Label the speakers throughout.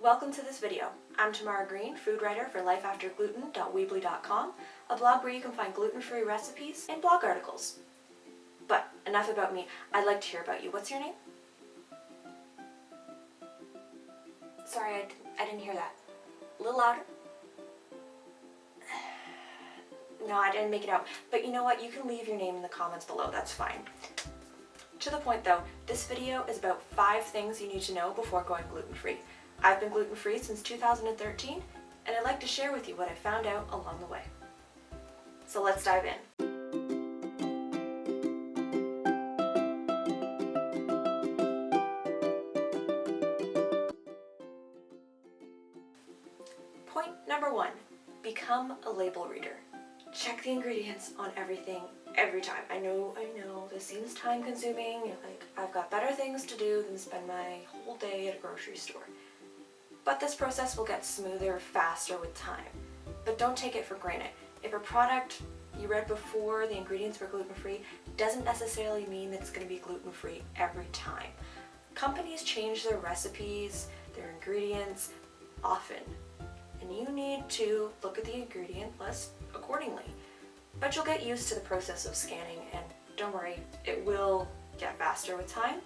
Speaker 1: Welcome to this video. I'm Tamara Green, food writer for lifeaftergluten.weebly.com, a blog where you can find gluten-free recipes and blog articles. But enough about me. I'd like to hear about you. What's your name? Sorry, I didn't hear that. A little louder? No, I didn't make it out. But you know what? You can leave your name in the comments below. That's fine. To the point though, this video is about 5 things you need to know before going gluten-free. I've been gluten-free since 2013, and I'd like to share with you what I found out along the way. So let's dive in. Point number 1, become a label reader. Check the ingredients on everything every time. I know, this seems time consuming. You're like, I've got better things to do than spend my whole day at a grocery store. But this process will get smoother, faster with time. But don't take it for granted. If a product you read before the ingredients were gluten-free doesn't necessarily mean that it's going to be gluten-free every time. Companies change their recipes, their ingredients often, and you need to look at the ingredient list accordingly. But you'll get used to the process of scanning, and don't worry, it will get faster with time.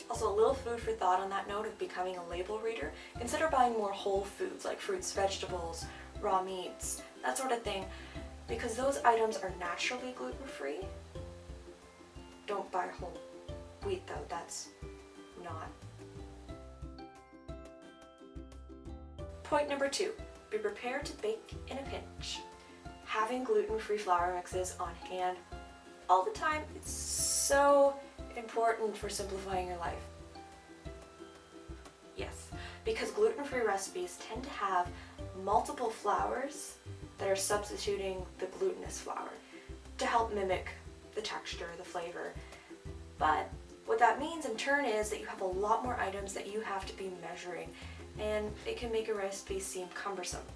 Speaker 1: Also, a little food for thought on that note of becoming a label reader. Consider buying more whole foods like fruits, vegetables, raw meats, that sort of thing, because those items are naturally gluten-free. Don't buy whole wheat though, that's not. Point number 2, be prepared to bake in a pinch. Having gluten-free flour mixes on hand all the time, it's so important for simplifying your life. Yes, because gluten-free recipes tend to have multiple flours that are substituting the glutinous flour to help mimic the texture, the flavor. But what that means in turn is that you have a lot more items that you have to be measuring, and it can make a recipe seem cumbersome.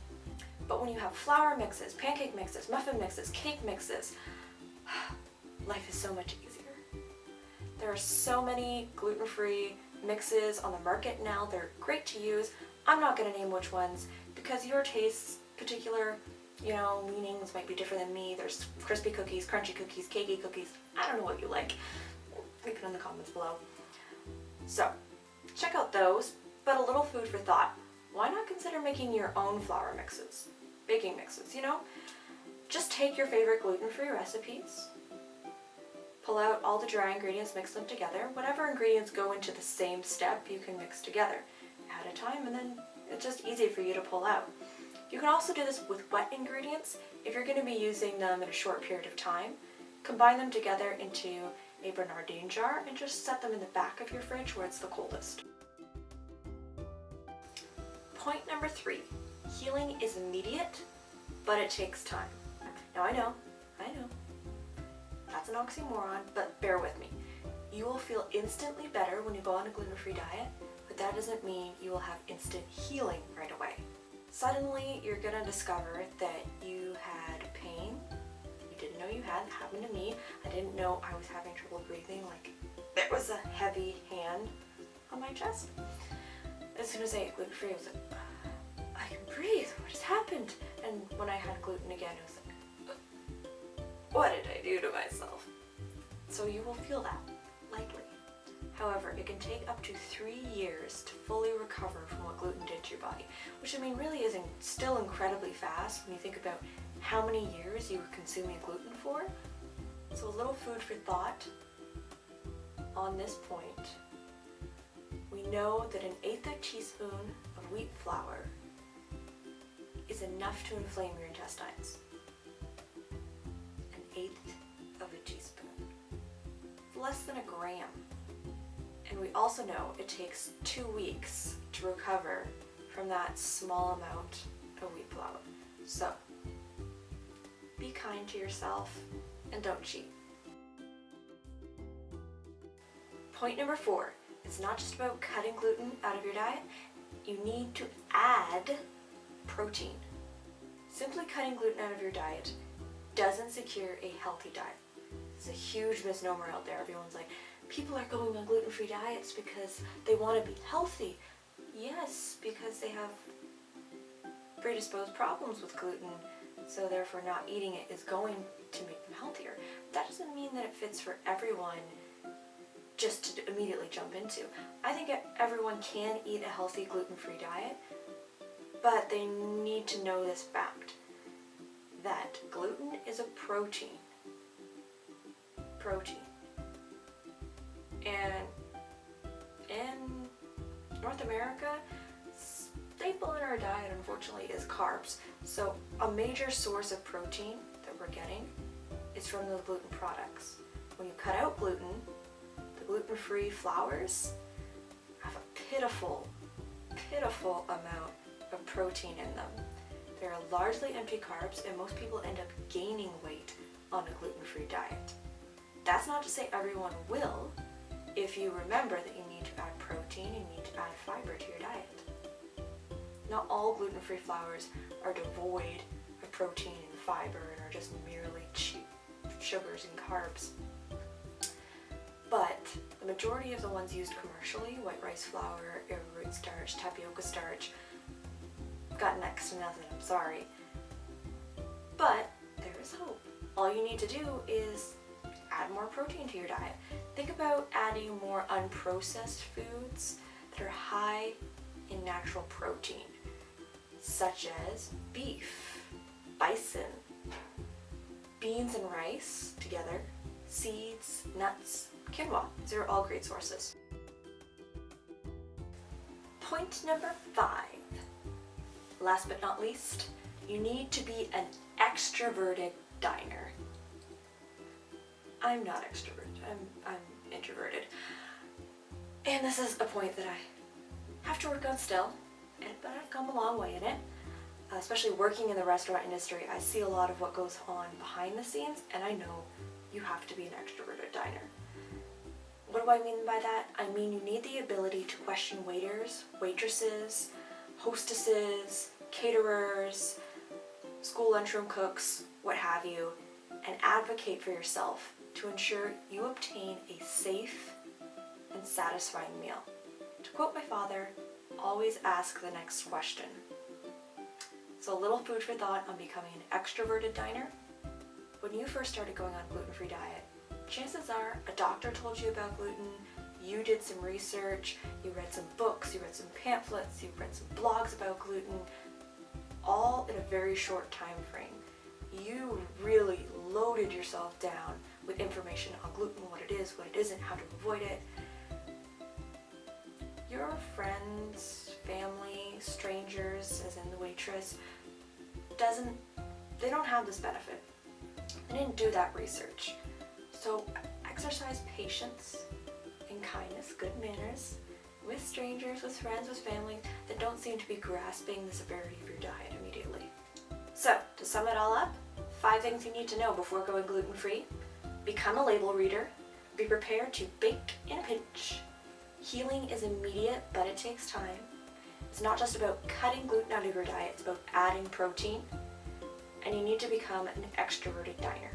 Speaker 1: But when you have flour mixes, pancake mixes, muffin mixes, cake mixes, life is so much easier. There are so many gluten-free mixes on the market now. They're great to use. I'm not going to name which ones because your tastes, particular, leanings might be different than me. There's crispy cookies, crunchy cookies, cakey cookies. I don't know what you like. Leave it in the comments below. So, check out those, but a little food for thought. Why not consider making your own flour mixes? Baking mixes, Just take your favorite gluten-free recipes, pull out all the dry ingredients, mix them together. Whatever ingredients go into the same step, you can mix together at a time, and then it's just easy for you to pull out. You can also do this with wet ingredients. If you're going to be using them in a short period of time, combine them together into a Bernardine jar and just set them in the back of your fridge where it's the coldest. Point number 3, healing is immediate, but it takes time. Now I know, that's an oxymoron, but bear with me. You will feel instantly better when you go on a gluten-free diet, but that doesn't mean you will have instant healing right away. Suddenly, you're gonna discover that you had pain that you didn't know you had. It happened to me. I didn't know I was having trouble breathing, like there was a heavy hand on my chest. As soon as I ate gluten-free, I was like, I can breathe, what has happened? And when I had gluten again, I was like, what did I do to myself? So you will feel that, lightly. However, it can take up to 3 years to fully recover from what gluten did to your body, which really is still incredibly fast when you think about how many years you were consuming gluten for. So a little food for thought on this point. We know that 1/8 teaspoon of wheat flour is enough to inflame your intestines. 1/8 of a teaspoon. Less than a gram. And we also know it takes 2 weeks to recover from that small amount of wheat flour. So, be kind to yourself and don't cheat. Point number 4. It's not just about cutting gluten out of your diet. You need to add protein. Simply cutting gluten out of your diet doesn't secure a healthy diet. It's a huge misnomer out there. Everyone's like, people are going on gluten-free diets because they want to be healthy. Yes, because they have predisposed problems with gluten, so therefore not eating it is going to make them healthier. That doesn't mean that it fits for everyone just to immediately jump into. I think everyone can eat a healthy gluten-free diet, but they need to know this fact, that gluten is a protein. And in North America, staple in our diet, unfortunately, is carbs. So a major source of protein that we're getting is from the gluten products. When you cut out gluten, the gluten-free flours have a pitiful amount of protein in them. They're largely empty carbs, and most people end up gaining weight on a gluten-free diet. That's not to say everyone will. If you remember that you need to add protein, you need to add fiber to your diet. Not all gluten-free flours are devoid of protein and fiber and are just merely cheap sugars and carbs. But the majority of the ones used commercially, white rice flour, arrowroot starch, tapioca starch, got next to nothing, I'm sorry. But there is hope. All you need to do is add more protein to your diet. Think about adding more unprocessed foods that are high in natural protein, such as beef, bison, beans and rice together, seeds, nuts, quinoa. These are all great sources. Point number 5. Last but not least, you need to be an extroverted diner. I'm not extroverted, I'm introverted. And this is a point that I have to work on still, but I've come a long way in it. Especially working in the restaurant industry, I see a lot of what goes on behind the scenes, and I know you have to be an extroverted diner. What do I mean by that? I mean you need the ability to question waiters, waitresses, hostesses, caterers, school lunchroom cooks, what have you, and advocate for yourself to ensure you obtain a safe and satisfying meal. To quote my father, always ask the next question. So a little food for thought on becoming an extroverted diner. When you first started going on a gluten-free diet, chances are a doctor told you about gluten, you did some research, you read some books, you read some pamphlets, you read some blogs about gluten, all in a very short time frame. You really loaded yourself down with information on gluten, what it is, what it isn't, how to avoid it. Your friends, family, strangers, as in the waitress, they don't have this benefit. They didn't do that research. So exercise patience and kindness, good manners, with strangers, with friends, with family that don't seem to be grasping the severity of your diet immediately. So, to sum it all up, 5 things you need to know before going gluten-free. Become a label reader. Be prepared to bake in a pinch. Healing is immediate, but it takes time. It's not just about cutting gluten out of your diet, it's about adding protein. And you need to become an extroverted diner.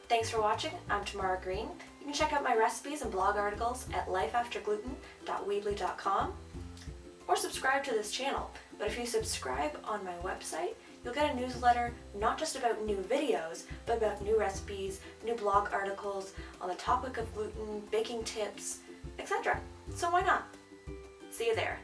Speaker 1: Thanks for watching. I'm Tamara Green. You can check out my recipes and blog articles at lifeaftergluten.weebly.com or subscribe to this channel. But if you subscribe on my website, you'll get a newsletter not just about new videos, but about new recipes, new blog articles on the topic of gluten, baking tips, etc. So why not? See you there.